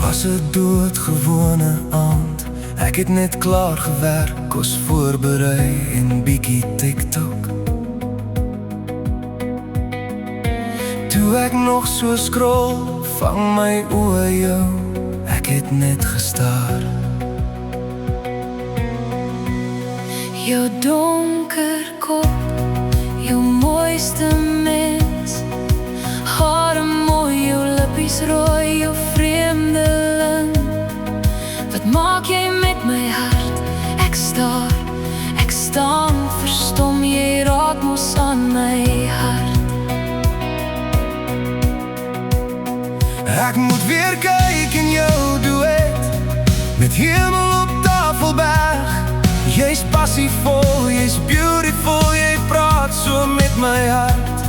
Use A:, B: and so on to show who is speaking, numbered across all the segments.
A: Was 'n doodgewone aand. Ek het net klaar gewerk, kos voorberei en bietjie TikTok. Toe ek nog so scroll, vang my oë jou. Ek het net gestaar.
B: Jou donker kop, jou mooiste mens. Hare mooi, jou lippies rooi, jou vreemdeling. Wat maak jy met my hart? Ek staar, ek staan verstom. Jy raak mos aan my hart.
A: Ek moet weer kyk in jou duet, met hemel op Tafelberg. Jy's passievol, jy's beautiful, jy praat so met my hart.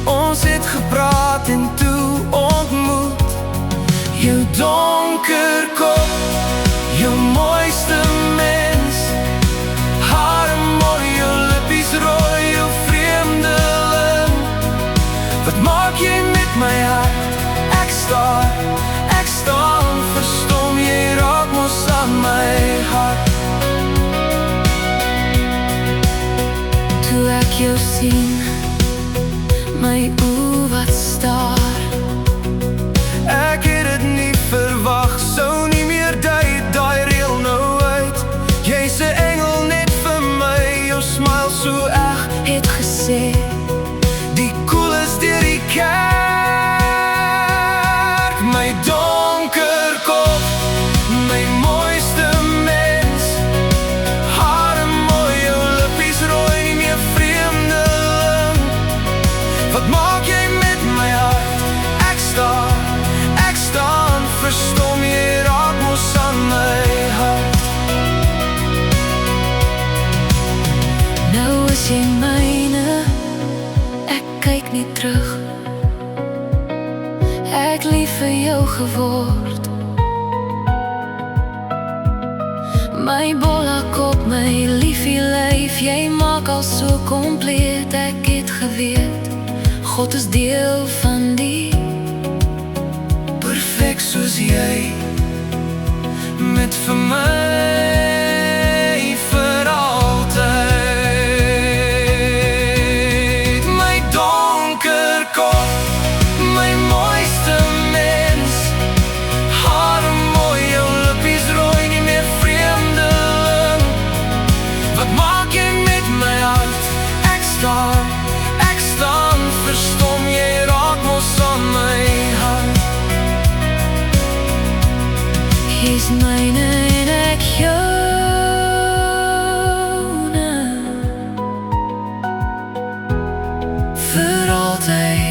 A: Ons het gepraat en toe ontmoet. Jou donker kop, jou mooiste mens. Hare mooi, jou lippies rooi, jou vreemdeling. Wat maak jy met my hart? Ek staan verstom, jy raak mos aan my hart. Toe ek jou sien, my oë wat staar. Ek het dit nie verwag, sou nie meer daai reël nou uit. Jy's 'n engel net vir my, jou smile so eg.
B: Het gesê,
A: die koel is deur die kerk. My donker kop, my mooiste mens. Hare mooi, jou lippies rooi, nie meer vreemdeling. Wat maak jy met my hart? Ek staan verstom, jy raak mos aan my hart.
B: nou is jy myne, ek kyk nie terug. Ek lief vir jou geword. My bollak op my liefie lyf, jy maak al so kompleet. Ek het geweet, God is deel van die.
A: Perfek soos jy, met vir my vir altyd. My donker kop, my mooiste mens. Hare mooi, jou lippies rooi, nie meer vreemdeling. Wat maak jy met my hart? Ek staan verstom, jy raak mos aan my hart.
B: Jy's myne en ek joune,
A: Vir altyd.